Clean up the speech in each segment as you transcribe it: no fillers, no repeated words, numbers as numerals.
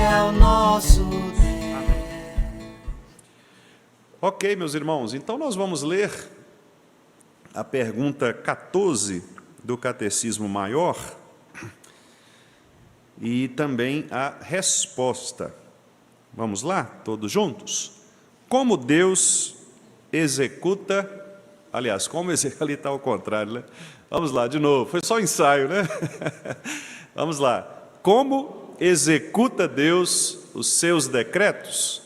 é o nosso Deus. Ok, meus irmãos, então nós vamos ler a pergunta 14 do Catecismo Maior e também a resposta. Vamos lá, todos juntos? Como Deus executa... Aliás, ali está ao contrário, né? Vamos lá, de novo. Foi só um ensaio, né? Vamos lá. Como executa Deus os seus decretos?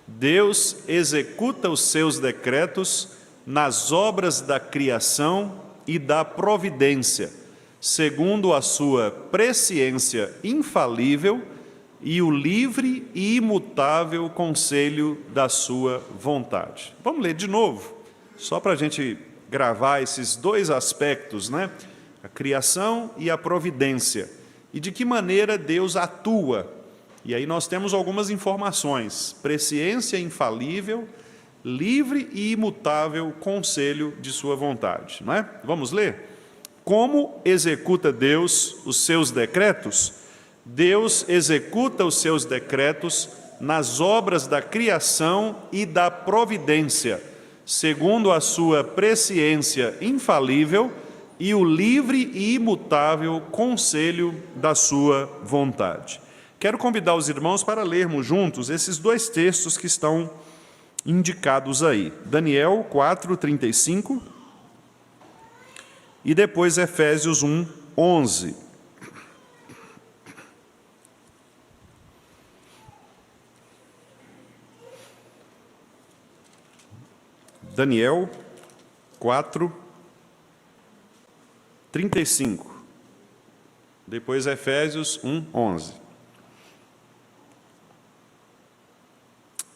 Deus executa os seus decretos nas obras da criação e da providência, segundo a sua presciência infalível e o livre e imutável conselho da sua vontade. Vamos ler de novo, só para a gente gravar esses dois aspectos, né? A criação e a providência. E de que maneira Deus atua. E aí nós temos algumas informações. Presciência infalível, livre e imutável conselho de sua vontade. Não é? Vamos ler? Como executa Deus os seus decretos? Deus executa os seus decretos nas obras da criação e da providência, segundo a sua presciência infalível e o livre e imutável conselho da sua vontade. Quero convidar os irmãos para lermos juntos esses dois textos que estão indicados aí. Daniel 4:35 e depois Efésios 1:11. Daniel 4:35. Depois Efésios 1:11.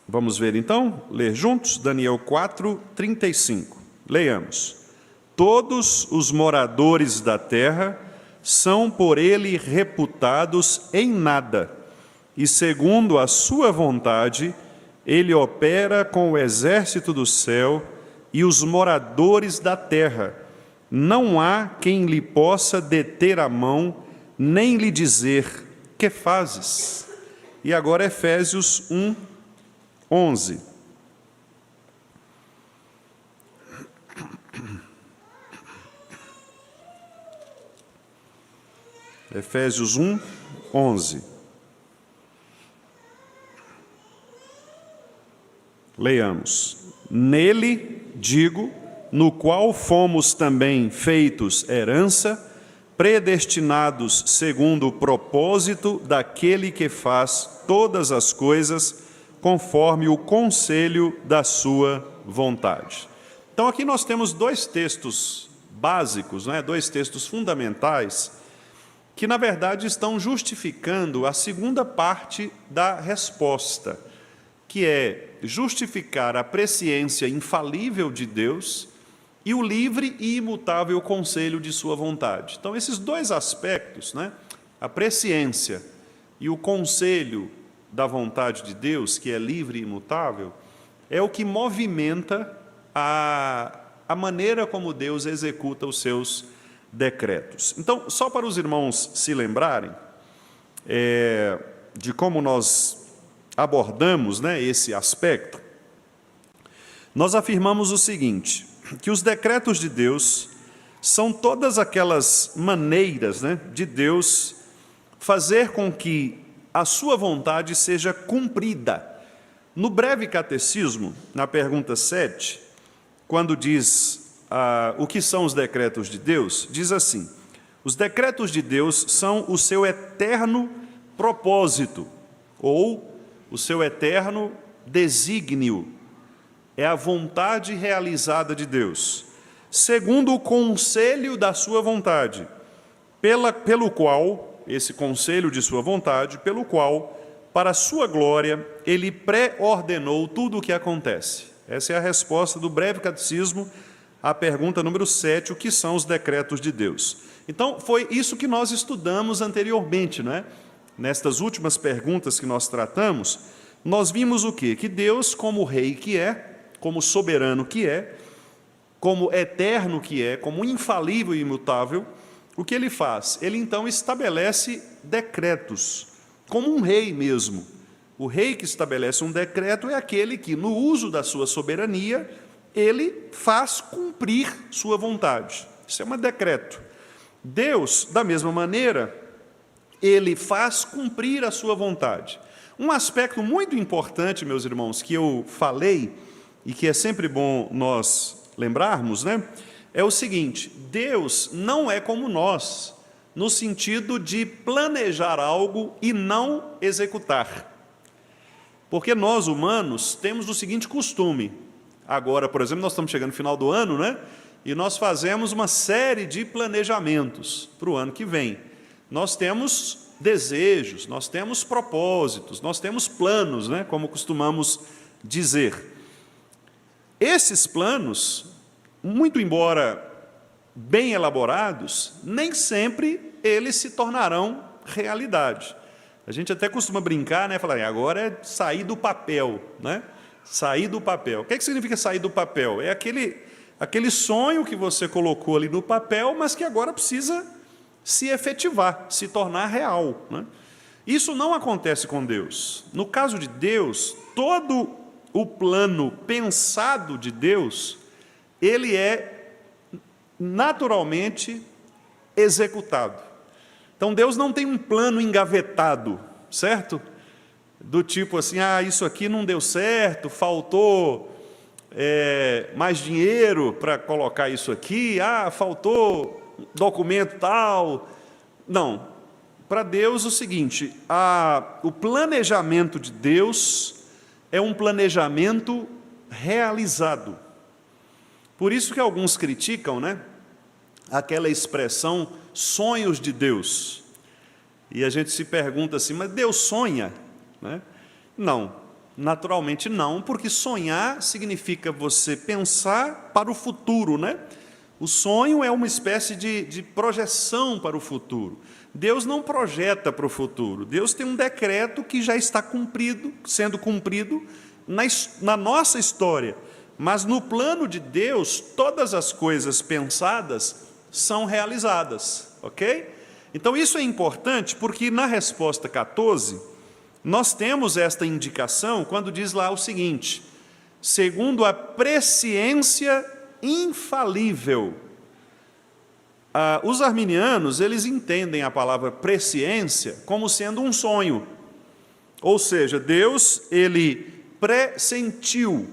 Vamos ver então, ler juntos, Daniel 4:35. Leiamos. Todos os moradores da terra são por ele reputados em nada, e segundo a sua vontade, ele opera com o exército do céu e os moradores da terra. Não há quem lhe possa deter a mão, nem lhe dizer, que fazes? E agora Efésios 1:11. Efésios 1:11. Leiamos. Nele, digo, no qual fomos também feitos herança, predestinados segundo o propósito daquele que faz todas as coisas conforme o conselho da sua vontade. Então aqui nós temos dois textos básicos, né? Dois textos fundamentais, que na verdade estão justificando a segunda parte da resposta, que é justificar a presciência infalível de Deus e o livre e imutável conselho de sua vontade. Então, esses dois aspectos, né, a presciência e o conselho da vontade de Deus, que é livre e imutável, é o que movimenta a maneira como Deus executa os seus decretos. Então, só para os irmãos se lembrarem de como nós abordamos, né, esse aspecto, nós afirmamos o seguinte, que os decretos de Deus são todas aquelas maneiras, né, de Deus fazer com que a sua vontade seja cumprida. No breve catecismo, na pergunta 7, quando diz o que são os decretos de Deus, diz assim: os decretos de Deus são o seu eterno propósito, ou o seu eterno desígnio, é a vontade realizada de Deus, segundo o conselho da sua vontade, pelo qual, esse conselho de sua vontade, pelo qual, para a sua glória, ele pré-ordenou tudo o que acontece. Essa é a resposta do breve catecismo à pergunta número 7, o que são os decretos de Deus. Então, foi isso que nós estudamos anteriormente, não é? Nestas últimas perguntas que nós tratamos, nós vimos o quê? Que Deus, como rei que é, como soberano que é, como eterno que é, como infalível e imutável, o que ele faz? Ele então estabelece decretos, como um rei mesmo. O rei que estabelece um decreto é aquele que, no uso da sua soberania, ele faz cumprir sua vontade. Isso é um decreto. Deus, da mesma maneira, ele faz cumprir a sua vontade. Um aspecto muito importante, meus irmãos, que eu falei, e que é sempre bom nós lembrarmos, né? É o seguinte: Deus não é como nós, no sentido de planejar algo e não executar. Porque nós, humanos, temos o seguinte costume. Agora, por exemplo, nós estamos chegando no final do ano, né? E nós fazemos uma série de planejamentos para o ano que vem. Nós temos desejos, nós temos propósitos, nós temos planos, né? Como costumamos dizer. Esses planos, muito embora bem elaborados, nem sempre eles se tornarão realidade. A gente até costuma brincar, né? Falar, agora é sair do papel, né? Sair do papel. O que significa sair do papel? É aquele sonho que você colocou ali no papel, mas que agora precisa se efetivar, se tornar real, né? Isso não acontece com Deus. No caso de Deus, todo o plano pensado de Deus, ele é naturalmente executado. Então, Deus não tem um plano engavetado, certo? Do tipo assim, isso aqui não deu certo, faltou mais dinheiro para colocar isso aqui, faltou documento tal. Não. Para Deus, o seguinte, o planejamento de Deus é um planejamento realizado. Por isso que alguns criticam, né? Aquela expressão sonhos de Deus. E a gente se pergunta assim, mas Deus sonha? Né? Não, naturalmente não, porque sonhar significa você pensar para o futuro, né? O sonho é uma espécie de projeção para o futuro. Deus não projeta para o futuro. Deus tem um decreto que já está cumprido, sendo cumprido na nossa história. Mas no plano de Deus, todas as coisas pensadas são realizadas, ok? Então isso é importante porque na resposta 14, nós temos esta indicação quando diz lá o seguinte: segundo a presciência infalível. Os arminianos, eles entendem a palavra presciência como sendo um sonho. Ou seja, Deus, ele pressentiu,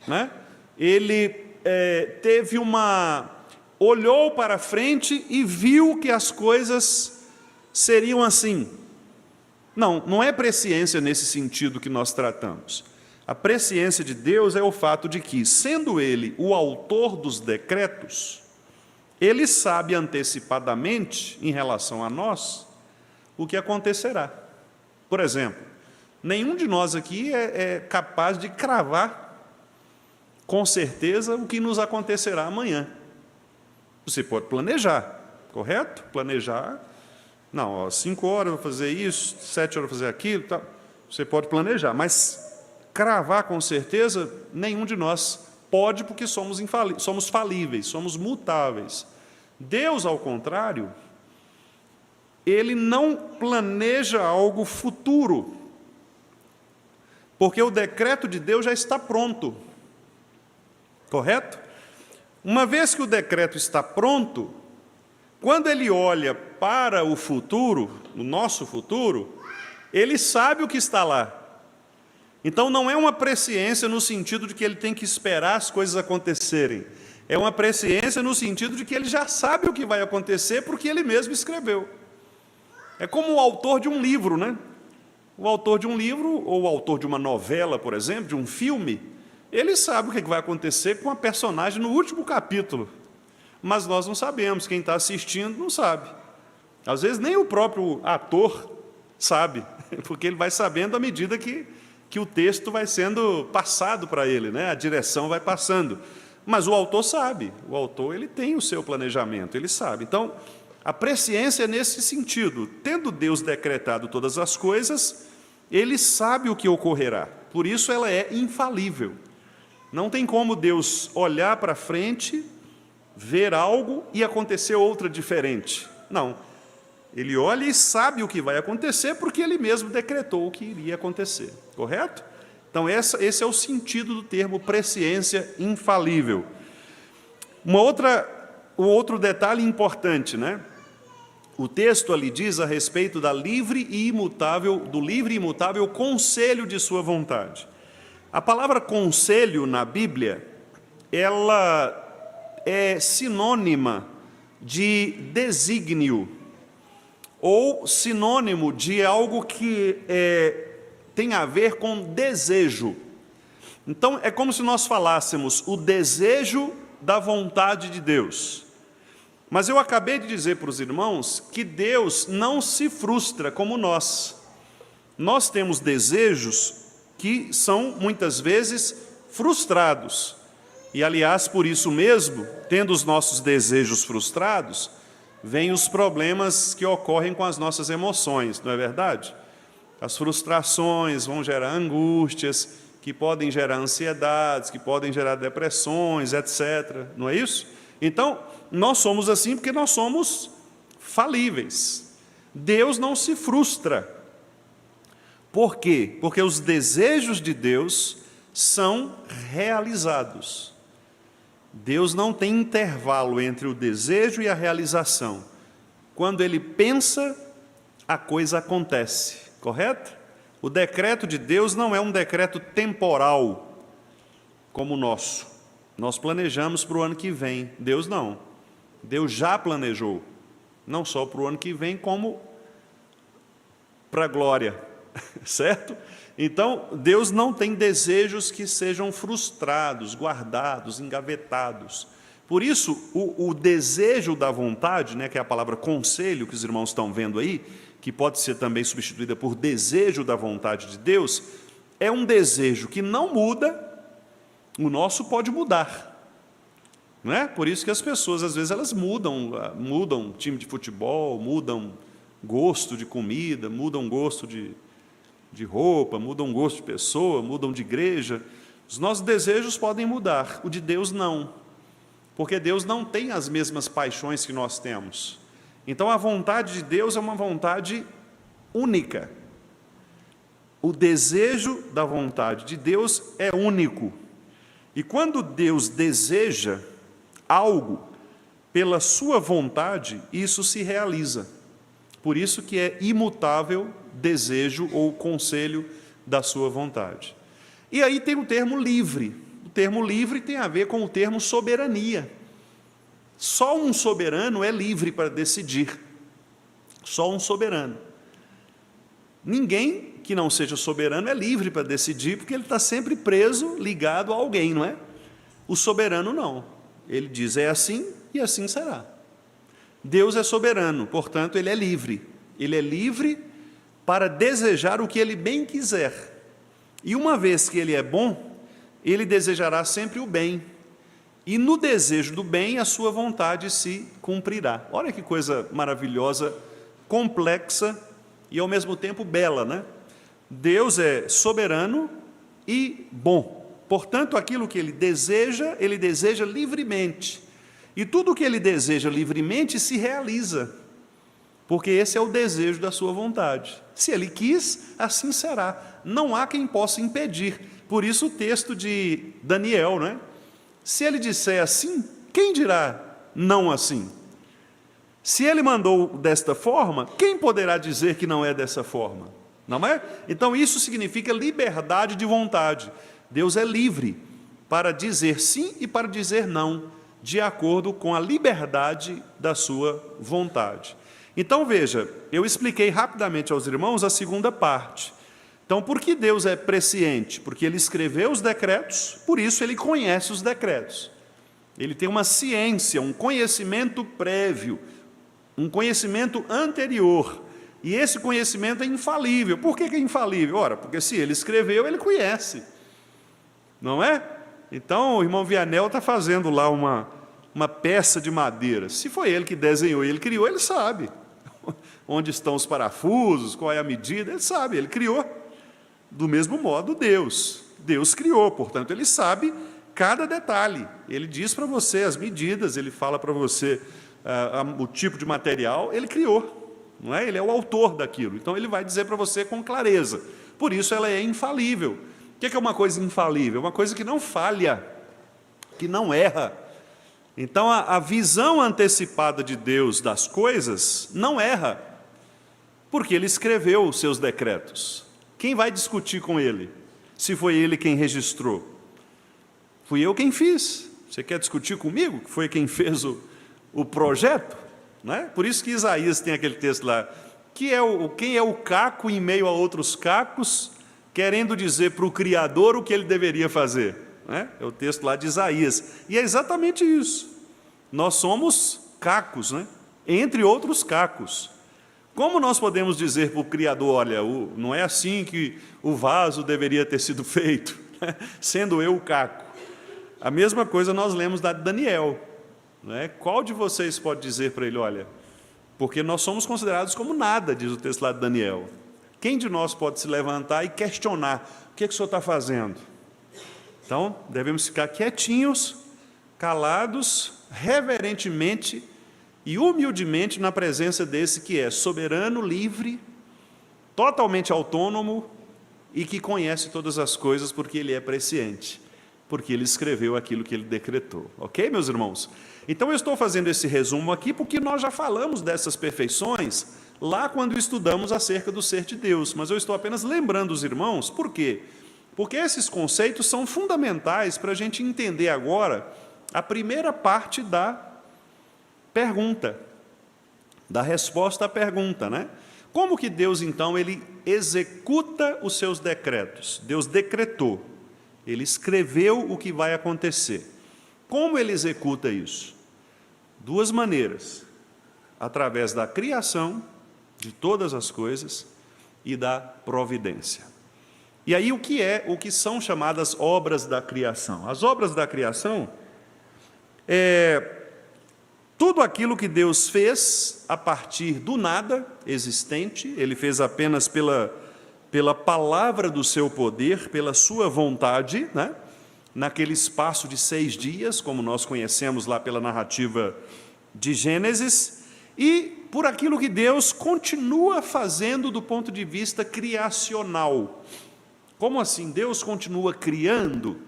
né? Ele olhou para frente e viu que as coisas seriam assim. Não é presciência nesse sentido que nós tratamos. A presciência de Deus é o fato de que, sendo Ele o autor dos decretos, Ele sabe antecipadamente, em relação a nós, o que acontecerá. Por exemplo, nenhum de nós aqui é capaz de cravar com certeza o que nos acontecerá amanhã. Você pode planejar, correto? Planejar, 5 horas eu vou fazer isso, 7 horas eu vou fazer aquilo, tá. Você pode planejar, mas cravar com certeza, nenhum de nós pode, porque somos falíveis, somos mutáveis. Deus, ao contrário, Ele não planeja algo futuro, porque o decreto de Deus já está pronto. Correto? Uma vez que o decreto está pronto, quando ele olha para o futuro, o nosso futuro, ele sabe o que está lá. Então não é uma presciência no sentido de que ele tem que esperar as coisas acontecerem. É uma presciência no sentido de que ele já sabe o que vai acontecer porque ele mesmo escreveu. É como o autor de um livro, né? O autor de um livro, ou o autor de uma novela, por exemplo, de um filme, ele sabe o que vai acontecer com a personagem no último capítulo. Mas nós não sabemos, quem está assistindo não sabe. Às vezes nem o próprio ator sabe, porque ele vai sabendo à medida que o texto vai sendo passado para ele, né? A direção vai passando. Mas o autor sabe, o autor ele tem o seu planejamento, ele sabe. Então, a presciência é nesse sentido. Tendo Deus decretado todas as coisas, Ele sabe o que ocorrerá. Por isso ela é infalível. Não tem como Deus olhar para frente, ver algo e acontecer outra diferente. Não. Ele olha e sabe o que vai acontecer, porque ele mesmo decretou o que iria acontecer, correto? Então, esse é o sentido do termo presciência infalível. Um outro detalhe importante, né? O texto ali diz a respeito do livre e imutável conselho de sua vontade. A palavra conselho na Bíblia, ela é sinônima de desígnio, ou sinônimo de algo que tem a ver com desejo. Então, é como se nós falássemos o desejo da vontade de Deus. Mas eu acabei de dizer para os irmãos que Deus não se frustra como nós. Nós temos desejos que são, muitas vezes, frustrados. E, aliás, por isso mesmo, tendo os nossos desejos frustrados, vêm os problemas que ocorrem com as nossas emoções, não é verdade? As frustrações vão gerar angústias, que podem gerar ansiedades, que podem gerar depressões, etc. Não é isso? Então, nós somos assim porque nós somos falíveis. Deus não se frustra. Por quê? Porque os desejos de Deus são realizados. Deus não tem intervalo entre o desejo e a realização. Quando Ele pensa, a coisa acontece, correto? O decreto de Deus não é um decreto temporal, como o nosso. Nós planejamos para o ano que vem, Deus não. Deus já planejou, não só para o ano que vem, como para a glória, certo? Então, Deus não tem desejos que sejam frustrados, guardados, engavetados. Por isso, o desejo da vontade, né, que é a palavra conselho que os irmãos estão vendo aí, que pode ser também substituída por desejo da vontade de Deus, é um desejo que não muda, o nosso pode mudar. Não é? Por isso que as pessoas, às vezes, elas mudam time de futebol, mudam gosto de comida, mudam gosto de roupa, mudam gosto de pessoa, mudam de igreja. Os nossos desejos podem mudar, o de Deus não, porque Deus não tem as mesmas paixões que nós temos. Então, a vontade de Deus é uma vontade única. O desejo da vontade de Deus é único. E quando Deus deseja algo pela sua vontade, isso se realiza. Por isso que é imutável desejo ou conselho da sua vontade. E aí tem o termo livre. O termo livre tem a ver com o termo soberania. Só um soberano é livre para decidir. Só um soberano. Ninguém que não seja soberano é livre para decidir, porque ele está sempre preso, ligado a alguém, não é? O soberano não. Ele diz, é assim e assim será. Deus é soberano, portanto, Ele é livre. Ele é livre para desejar o que Ele bem quiser. E uma vez que Ele é bom, Ele desejará sempre o bem. E no desejo do bem, a sua vontade se cumprirá. Olha que coisa maravilhosa, complexa e ao mesmo tempo bela, né? Deus é soberano e bom. Portanto, aquilo que Ele deseja livremente. E tudo o que Ele deseja livremente se realiza, porque esse é o desejo da sua vontade. Se Ele quis, assim será. Não há quem possa impedir. Por isso o texto de Daniel, né? Se Ele disser assim, quem dirá não assim? Se Ele mandou desta forma, quem poderá dizer que não é dessa forma? Não é? Então isso significa liberdade de vontade. Deus é livre para dizer sim e para dizer não, de acordo com a liberdade da sua vontade. Então veja, eu expliquei rapidamente aos irmãos a segunda parte. Então, por que Deus é presciente? Porque Ele escreveu os decretos, por isso Ele conhece os decretos. Ele tem uma ciência, um conhecimento prévio, um conhecimento anterior. E esse conhecimento é infalível. Por que é infalível? Ora, porque se Ele escreveu, Ele conhece. Não é? Então, o irmão Vianel está fazendo lá uma peça de madeira. Se foi ele que desenhou e ele criou, ele sabe. Onde estão os parafusos, qual é a medida, ele sabe, ele criou. Do mesmo modo, Deus criou, portanto, Ele sabe cada detalhe. Ele diz para você as medidas, Ele fala para você o tipo de material, Ele criou. não é? Ele é o autor daquilo, então ele vai dizer para você com clareza. Por isso ela é infalível. O que é uma coisa infalível? Uma coisa que não falha, que não erra. Então a visão antecipada de Deus das coisas não erra, porque ele escreveu os seus decretos. Quem vai discutir com ele, se foi ele quem registrou? Fui eu quem fiz. Você quer discutir comigo, que foi quem fez o projeto? Não é? Por isso que Isaías tem aquele texto lá, quem é o caco em meio a outros cacos, querendo dizer para o Criador o que ele deveria fazer. Não é? É o texto lá de Isaías. E é exatamente isso. Nós somos cacos, né? Entre outros cacos. Como nós podemos dizer para o Criador, olha, não é assim que o vaso deveria ter sido feito, sendo eu o caco? A mesma coisa nós lemos da Daniel. Né? Qual de vocês pode dizer para ele, olha, porque nós somos considerados como nada, diz o texto lá de Daniel. Quem de nós pode se levantar e questionar, o que o senhor está fazendo? Então, devemos ficar quietinhos, calados, reverentemente e humildemente na presença desse que é soberano, livre, totalmente autônomo e que conhece todas as coisas porque ele é presciente, porque ele escreveu aquilo que ele decretou. Ok, meus irmãos? Então eu estou fazendo esse resumo aqui porque nós já falamos dessas perfeições lá quando estudamos acerca do ser de Deus, mas eu estou apenas lembrando os irmãos, por quê? Porque esses conceitos são fundamentais para a gente entender agora a primeira parte da pergunta, da resposta à pergunta, né? Como que Deus, então, ele executa os seus decretos? Deus decretou, ele escreveu o que vai acontecer. Como ele executa isso? Duas maneiras, através da criação de todas as coisas e da providência. E aí o que são chamadas obras da criação? As obras da criação tudo aquilo que Deus fez a partir do nada existente, ele fez apenas pela palavra do seu poder, pela sua vontade, né? Naquele espaço de 6 dias, como nós conhecemos lá pela narrativa de Gênesis, e por aquilo que Deus continua fazendo do ponto de vista criacional. Como assim? Deus continua criando?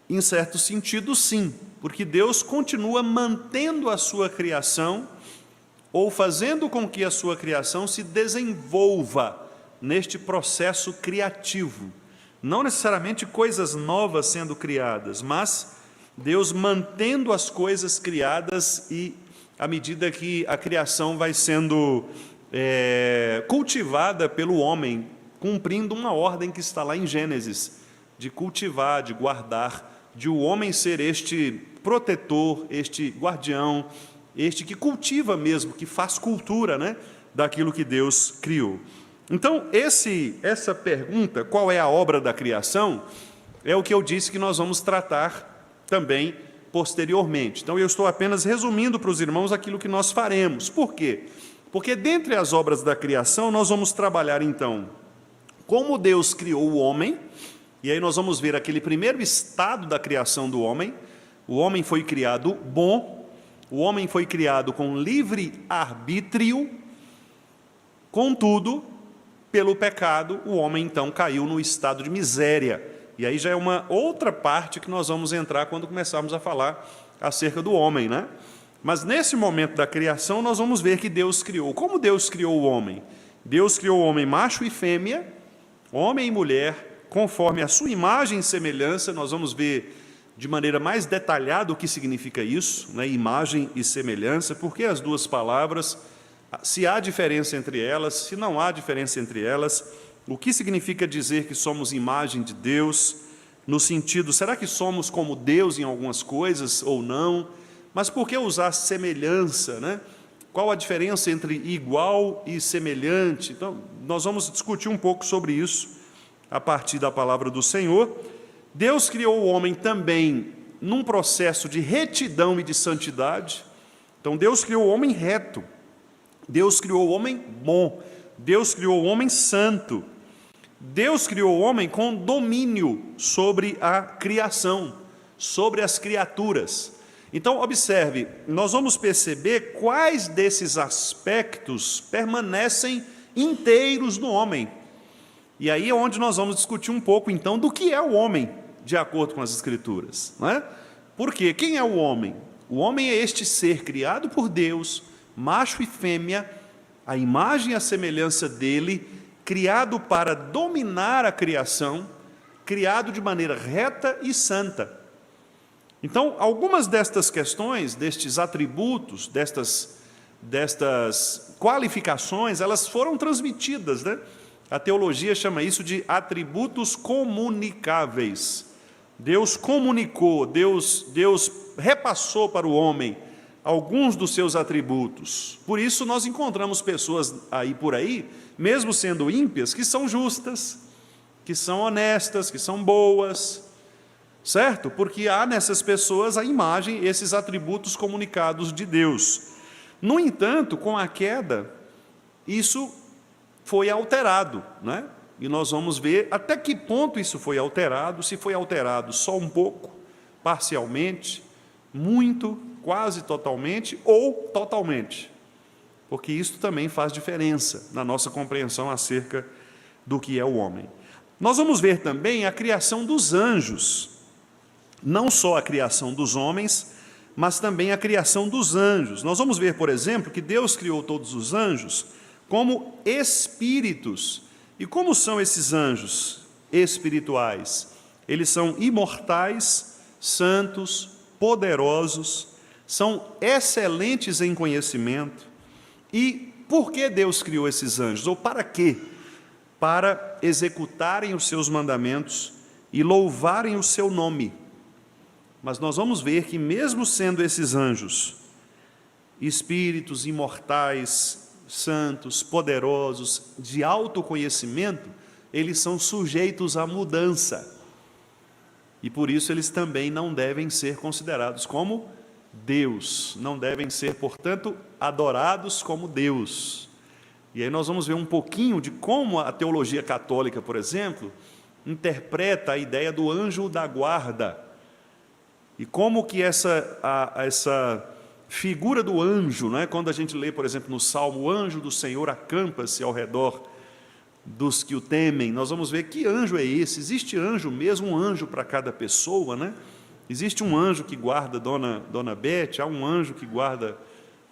Em certo sentido, sim, porque Deus continua mantendo a sua criação ou fazendo com que a sua criação se desenvolva neste processo criativo. Não necessariamente coisas novas sendo criadas, mas Deus mantendo as coisas criadas e à medida que a criação vai sendo cultivada pelo homem, cumprindo uma ordem que está lá em Gênesis, de cultivar, de guardar, de o homem ser este protetor, este guardião, este que cultiva mesmo, que faz cultura, né, daquilo que Deus criou. Então, essa pergunta, qual é a obra da criação, é o que eu disse que nós vamos tratar também posteriormente. Então, eu estou apenas resumindo para os irmãos aquilo que nós faremos. Por quê? Porque dentre as obras da criação, nós vamos trabalhar, então, como Deus criou o homem. E aí nós vamos ver aquele primeiro estado da criação do homem. O homem foi criado bom, o homem foi criado com livre arbítrio, contudo, pelo pecado, o homem então caiu no estado de miséria. E aí já é uma outra parte que nós vamos entrar quando começarmos a falar acerca do homem, né? Mas nesse momento da criação nós vamos ver que Deus criou. Como Deus criou o homem? Deus criou o homem macho e fêmea, homem e mulher, conforme a sua imagem e semelhança. Nós vamos ver de maneira mais detalhada o que significa isso, né? Imagem e semelhança, porque as duas palavras, se há diferença entre elas, se não há diferença entre elas, o que significa dizer que somos imagem de Deus, no sentido, será que somos como Deus em algumas coisas ou não? Mas por que usar semelhança, né? Qual a diferença entre igual e semelhante? Então, nós vamos discutir um pouco sobre isso a partir da palavra do Senhor. Deus criou o homem também num processo de retidão e de santidade. Então, Deus criou o homem reto, Deus criou o homem bom, Deus criou o homem santo, Deus criou o homem com domínio sobre a criação, sobre as criaturas. Então, observe, nós vamos perceber quais desses aspectos permanecem inteiros no homem. E aí é onde nós vamos discutir um pouco, então, do que é o homem, de acordo com as Escrituras. Não é? Por quê? Quem é o homem? O homem é este ser criado por Deus, macho e fêmea, a imagem e a semelhança dele, criado para dominar a criação, criado de maneira reta e santa. Então, algumas destas questões, destes atributos, destas qualificações, elas foram transmitidas, né? A teologia chama isso de atributos comunicáveis. Deus comunicou, Deus repassou para o homem alguns dos seus atributos. Por isso nós encontramos pessoas por aí, mesmo sendo ímpias, que são justas, que são honestas, que são boas, certo? Porque há nessas pessoas a imagem, esses atributos comunicados de Deus. No entanto, com a queda, isso foi alterado, né? E nós vamos ver até que ponto isso foi alterado, se foi alterado só um pouco, parcialmente, muito, quase totalmente ou totalmente. Porque isso também faz diferença na nossa compreensão acerca do que é o homem. Nós vamos ver também a criação dos anjos. Não só a criação dos homens, mas também a criação dos anjos. Nós vamos ver, por exemplo, que Deus criou todos os anjos como espíritos. E como são esses anjos espirituais? Eles são imortais, santos, poderosos, são excelentes em conhecimento. E por que Deus criou esses anjos? Ou para quê? Para executarem os seus mandamentos e louvarem o seu nome. Mas nós vamos ver que mesmo sendo esses anjos espíritos imortais, santos, poderosos, de autoconhecimento, eles são sujeitos à mudança. E por isso eles também não devem ser considerados como Deus, não devem ser, portanto, adorados como Deus. E aí nós vamos ver um pouquinho de como a teologia católica, por exemplo, interpreta a ideia do anjo da guarda. E como que essa figura do anjo, né? Quando a gente lê, por exemplo, no Salmo, o anjo do Senhor acampa-se ao redor dos que o temem, nós vamos ver que anjo é esse. Existe anjo mesmo, um anjo para cada pessoa, né? Existe um anjo que guarda Dona Bete, há um anjo que guarda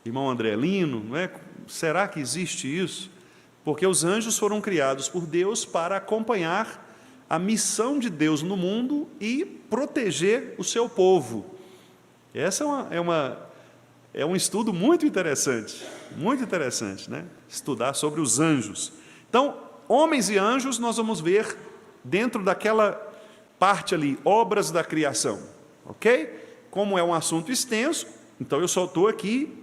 irmão Andrelino, não é? Será que existe isso? Porque os anjos foram criados por Deus para acompanhar a missão de Deus no mundo e proteger o seu povo. Essa é um estudo muito interessante, né? Estudar sobre os anjos. Então, homens e anjos, nós vamos ver dentro daquela parte ali, obras da criação, ok? Como é um assunto extenso, então eu só estou aqui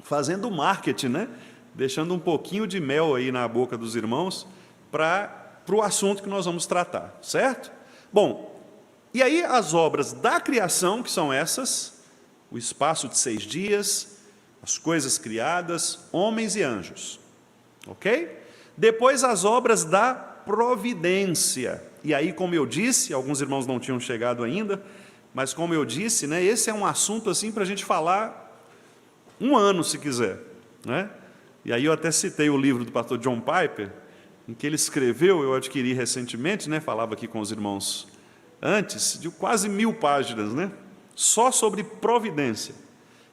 fazendo marketing, né? Deixando um pouquinho de mel aí na boca dos irmãos para o assunto que nós vamos tratar, certo? Bom, e aí as obras da criação, que são essas, o espaço de 6 dias, as coisas criadas, homens e anjos, ok? Depois as obras da providência, e aí, como eu disse, alguns irmãos não tinham chegado ainda, mas como eu disse, né, esse é um assunto assim para a gente falar um ano, se quiser, né? E aí eu até citei o livro do pastor John Piper, em que ele escreveu, eu adquiri recentemente, né, falava aqui com os irmãos antes, de quase 1000 páginas, né, só sobre providência.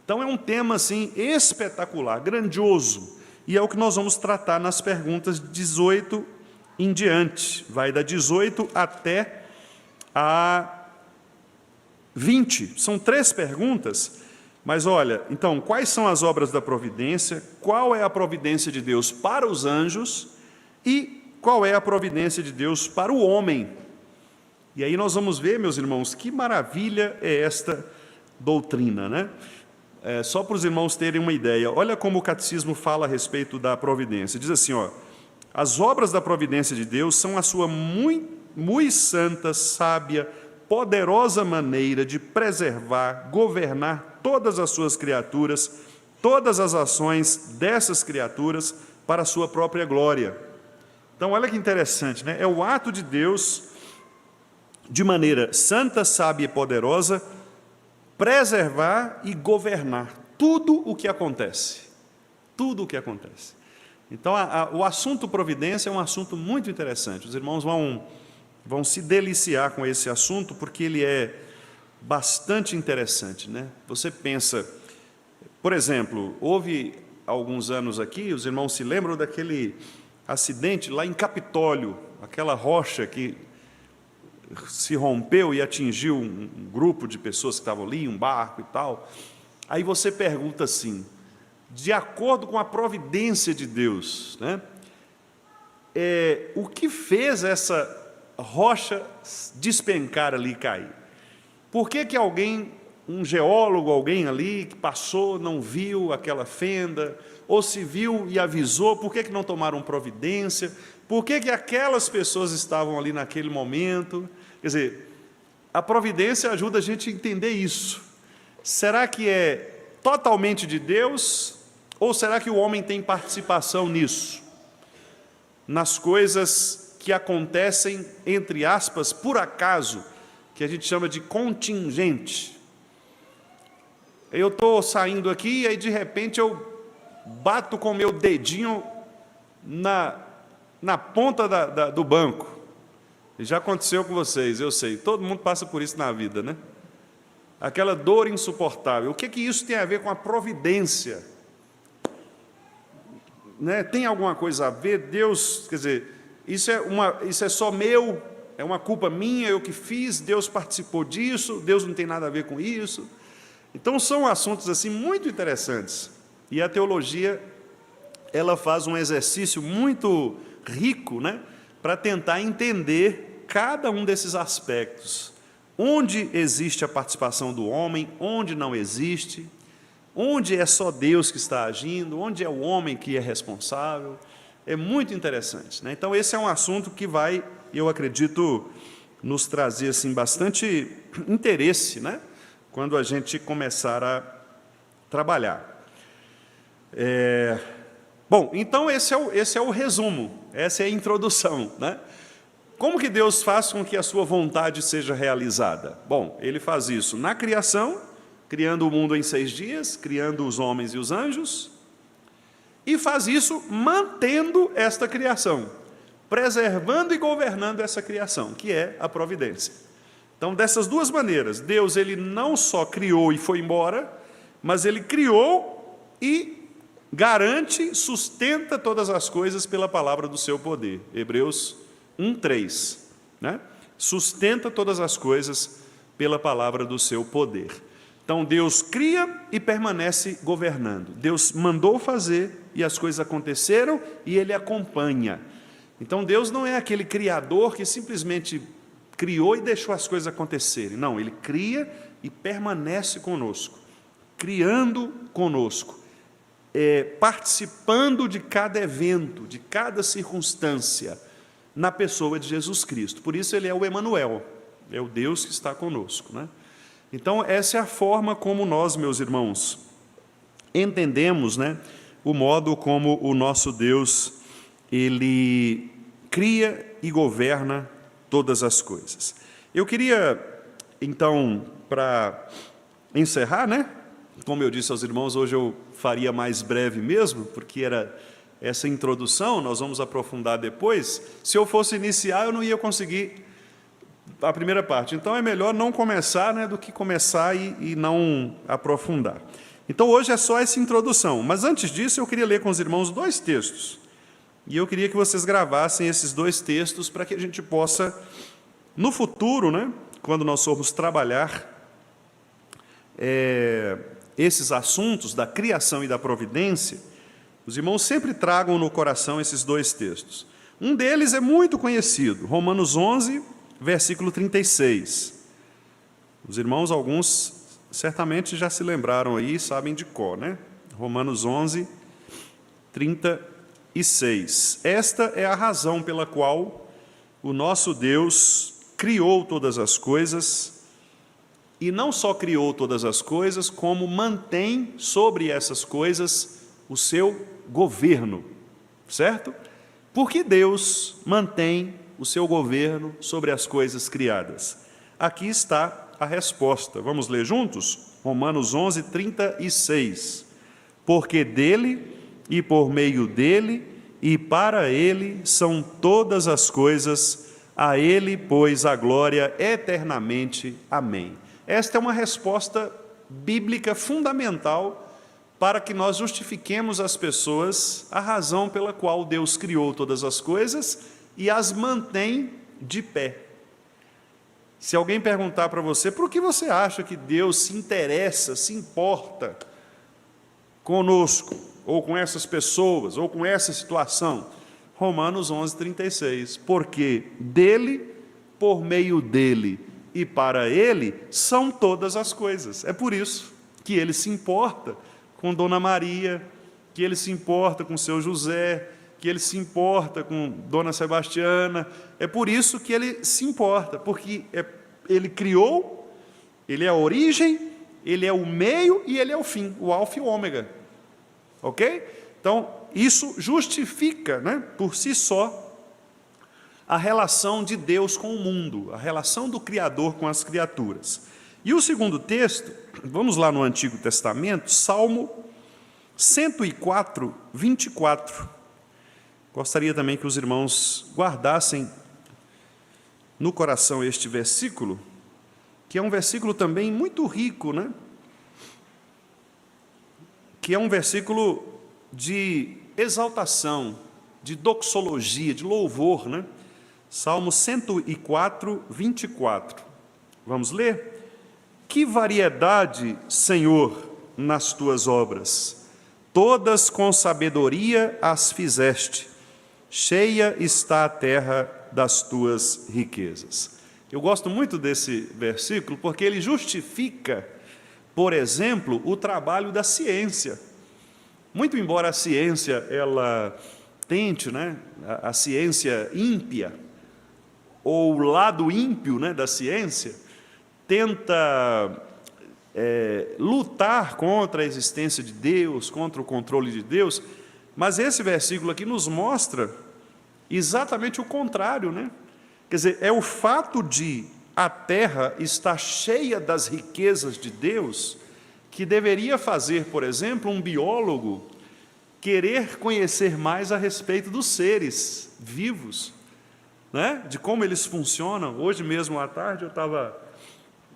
Então é um tema assim espetacular, grandioso, e é o que nós vamos tratar nas perguntas 18 em diante, vai da 18 até a 20, são 3 perguntas, mas olha, então, quais são as obras da providência, qual é a providência de Deus para os anjos e qual é a providência de Deus para o homem? E aí nós vamos ver, meus irmãos, que maravilha é esta doutrina, né? Só para os irmãos terem uma ideia, olha como o catecismo fala a respeito da providência. Diz assim, ó, as obras da providência de Deus são a sua muito santa, sábia, poderosa maneira de preservar, governar todas as suas criaturas, todas as ações dessas criaturas para a sua própria glória. Então, olha que interessante, né? É o ato de Deus, de maneira santa, sábia e poderosa, preservar e governar tudo o que acontece. Tudo o que acontece. Então, o assunto providência é um assunto muito interessante. Os irmãos vão se deliciar com esse assunto, porque ele é bastante interessante, né? Você pensa, por exemplo, houve alguns anos aqui, os irmãos se lembram daquele acidente lá em Capitólio, aquela rocha que se rompeu e atingiu um grupo de pessoas que estavam ali, um barco e tal. Aí você pergunta assim, de acordo com a providência de Deus, né? O que fez essa rocha despencar ali e cair? Por que alguém, um geólogo, alguém ali que passou, não viu aquela fenda, ou se viu e avisou, por que não tomaram providência? Por que aquelas pessoas estavam ali naquele momento? Quer dizer, a providência ajuda a gente a entender isso. Será que é totalmente de Deus, ou será que o homem tem participação nisso? Nas coisas que acontecem, entre aspas, por acaso, que a gente chama de contingente. Eu estou saindo aqui e aí de repente eu bato com o meu dedinho na ponta do banco. E já aconteceu com vocês, eu sei, todo mundo passa por isso na vida, né? Aquela dor insuportável. O que isso tem a ver com a providência? Né? Tem alguma coisa a ver? Deus, quer dizer, isso é só meu, é uma culpa minha, eu que fiz, Deus participou disso, Deus não tem nada a ver com isso. Então, são assuntos assim muito interessantes. E a teologia, ela faz um exercício muito rico, né, para tentar entender cada um desses aspectos. Onde existe a participação do homem, onde não existe, onde é só Deus que está agindo, onde é o homem que é responsável. É muito interessante, né? Então, esse é um assunto que vai, eu acredito, nos trazer assim, bastante interesse, né, quando a gente começar a trabalhar. Bom, então esse é o resumo, essa é a introdução, né? Como que Deus faz com que a sua vontade seja realizada? Bom, Ele faz isso na criação, criando o mundo em 6 dias, criando os homens e os anjos, e faz isso mantendo esta criação, preservando e governando essa criação, que é a providência. Então, dessas duas maneiras, Deus ele não só criou e foi embora, mas Ele criou e garante, sustenta todas as coisas pela palavra do seu poder. Hebreus 1:3, né? Sustenta todas as coisas pela palavra do seu poder. Então, Deus cria e permanece governando. Deus mandou fazer e as coisas aconteceram e Ele acompanha. Então, Deus não é aquele criador que simplesmente criou e deixou as coisas acontecerem. Não, Ele cria e permanece conosco, criando conosco, participando de cada evento, de cada circunstância, na pessoa de Jesus Cristo. Por isso Ele é o Emanuel, é o Deus que está conosco, né? Então, essa é a forma como nós, meus irmãos, entendemos, né, o modo como o nosso Deus, Ele cria e governa todas as coisas. Eu queria, então, para encerrar, né, como eu disse aos irmãos, hoje eu faria mais breve mesmo, porque era essa introdução, nós vamos aprofundar depois. Se eu fosse iniciar, eu não ia conseguir a primeira parte. Então, é melhor não começar, né, do que começar e não aprofundar. Então, hoje é só essa introdução. Mas, antes disso, eu queria ler com os irmãos 2 textos. E eu queria que vocês gravassem esses 2 textos para que a gente possa, no futuro, né, quando nós formos trabalhar esses assuntos da criação e da providência, os irmãos sempre tragam no coração esses 2 textos. Um deles é muito conhecido, Romanos 11, versículo 36. Os irmãos, alguns, certamente já se lembraram aí, sabem de cor, né? Romanos 11, 36. Esta é a razão pela qual o nosso Deus criou todas as coisas, e não só criou todas as coisas, como mantém sobre essas coisas o seu governo, certo? Porque Deus mantém o seu governo sobre as coisas criadas. Aqui está a resposta. Vamos ler juntos? Romanos 11, 36. Porque dele, e por meio dele, e para ele são todas as coisas, a ele, pois, a glória eternamente. Amém. Esta é uma resposta bíblica fundamental para que nós justifiquemos às pessoas a razão pela qual Deus criou todas as coisas e as mantém de pé. Se alguém perguntar para você, por que você acha que Deus se interessa, se importa conosco, ou com essas pessoas, ou com essa situação? Romanos 11, 36. Porque dele, por meio dele e para ele, são todas as coisas. É por isso que ele se importa com Dona Maria, que ele se importa com seu José, que ele se importa com Dona Sebastiana. É por isso que ele se importa, porque ele criou, ele é a origem, ele é o meio e ele é o fim, o alfa e o ômega. Ok? Então, isso justifica, né, por si só, a relação de Deus com o mundo, a relação do Criador com as criaturas. E o segundo texto, vamos lá no Antigo Testamento, Salmo 104, 24. Gostaria também que os irmãos guardassem no coração este versículo, que é um versículo também muito rico, né? Que é um versículo de exaltação, de doxologia, de louvor, né? Salmo 104, 24. Vamos ler? Que variedade, Senhor, nas tuas obras! Todas com sabedoria as fizeste. Cheia está a terra das tuas riquezas. Eu gosto muito desse versículo porque ele justifica, por exemplo, o trabalho da ciência. Muito embora a ciência ela tente, né, a ciência ímpia, ou o lado ímpio, né, da ciência, tenta lutar contra a existência de Deus, contra o controle de Deus, mas esse versículo aqui nos mostra exatamente o contrário, né? Quer dizer, é o fato de a terra estar cheia das riquezas de Deus que deveria fazer, por exemplo, um biólogo querer conhecer mais a respeito dos seres vivos, né? De como eles funcionam. Hoje mesmo à tarde eu estava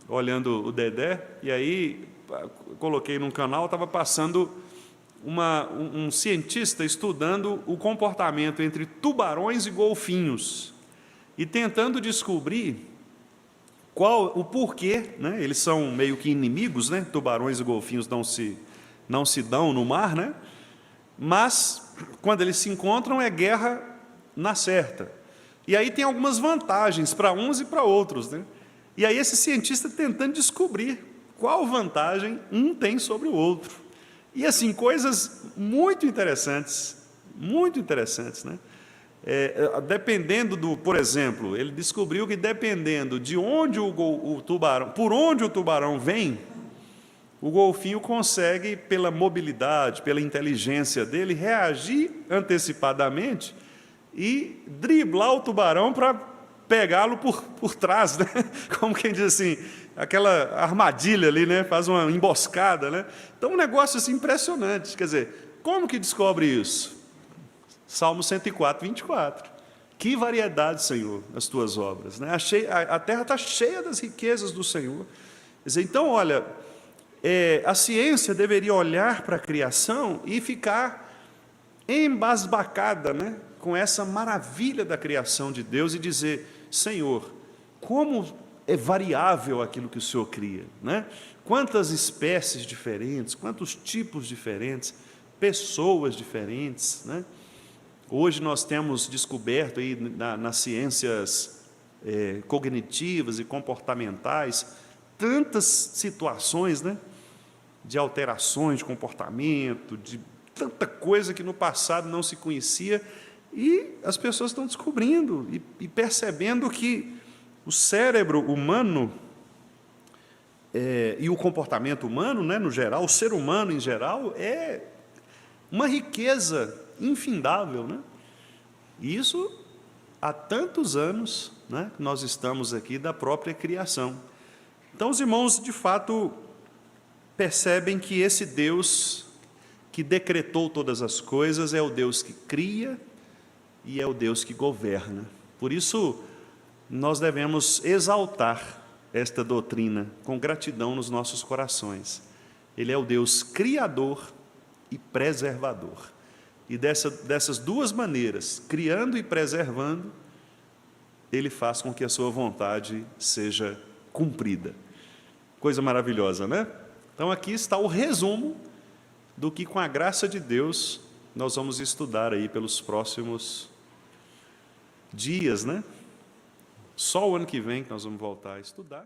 olhando o Dedé, e aí coloquei num canal, estava passando um cientista estudando o comportamento entre tubarões e golfinhos, e tentando descobrir o porquê, né? Eles são meio que inimigos, né? Tubarões e golfinhos não se dão no mar, né? Mas, quando eles se encontram, é guerra na certa. E aí tem algumas vantagens para uns e para outros, né? E aí esse cientista tentando descobrir qual vantagem um tem sobre o outro. E assim, coisas muito interessantes, né? Dependendo por exemplo, ele descobriu que dependendo de onde o tubarão, por onde o tubarão vem, o golfinho consegue, pela mobilidade, pela inteligência dele, reagir antecipadamente e driblar o tubarão para pegá-lo por trás, né? Como quem diz assim, aquela armadilha ali, né? Faz uma emboscada, né? Então, um negócio assim impressionante. Quer dizer, como que descobre isso? Salmo 104, 24. Que variedade, Senhor, as tuas obras, né? A terra está cheia das riquezas do Senhor. Quer dizer, então, olha, a ciência deveria olhar para a criação e ficar embasbacada, né, com essa maravilha da criação de Deus e dizer: Senhor, como é variável aquilo que o Senhor cria, né? Quantas espécies diferentes, quantos tipos diferentes, pessoas diferentes, né? Hoje nós temos descoberto aí nas ciências cognitivas e comportamentais tantas situações, né, de alterações de comportamento, de tanta coisa que no passado não se conhecia, e as pessoas estão descobrindo e percebendo que o cérebro humano e o comportamento humano, né, no geral, o ser humano em geral, é uma riqueza infindável, né? E isso há tantos anos, né, que nós estamos aqui da própria criação. Então, os irmãos, de fato, percebem que esse Deus que decretou todas as coisas é o Deus que cria e é o Deus que governa. Por isso, nós devemos exaltar esta doutrina com gratidão nos nossos corações. Ele é o Deus criador e preservador. E dessas duas maneiras, criando e preservando, Ele faz com que a sua vontade seja cumprida. Coisa maravilhosa, né? Então aqui está o resumo do que, com a graça de Deus, nós vamos estudar aí pelos próximos dias, né? Só o ano que vem que nós vamos voltar a estudar.